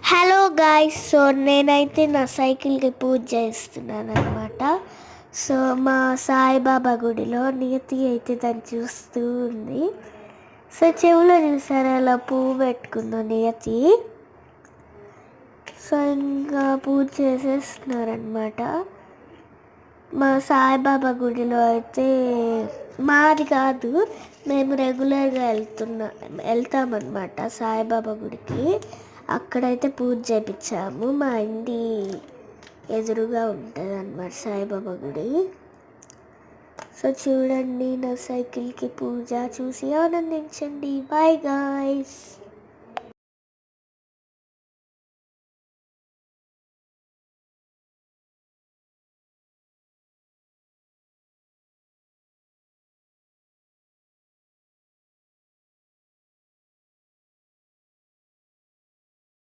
Hello guys, so నేనైతే నా సైకిల్కి పూజ చేస్తున్నాను అనమాట. సో మా సాయిబాబా గుడిలో నియతి అయితే దాన్ని చూస్తూ ఉంది. సో చెవులో చూసారా అలా పువ్వు పెట్టుకుందో నియతి. సో ఇంకా పూజ చేసేస్తున్నారనమాట. మా సాయిబాబా గుడిలో అయితే మాది కాదు, మేము రెగ్యులర్గా వెళ్తామన్నమాట సాయిబాబా గుడికి. అక్కడైతే పూజ చేయించాము. మా ఇంటి ఎదురుగా ఉంటుంది అన్నమాట సాయిబాబా గుడి. సో చూడండి నా సైకిల్కి పూజ, చూసి ఆనందించండి. Bye guys.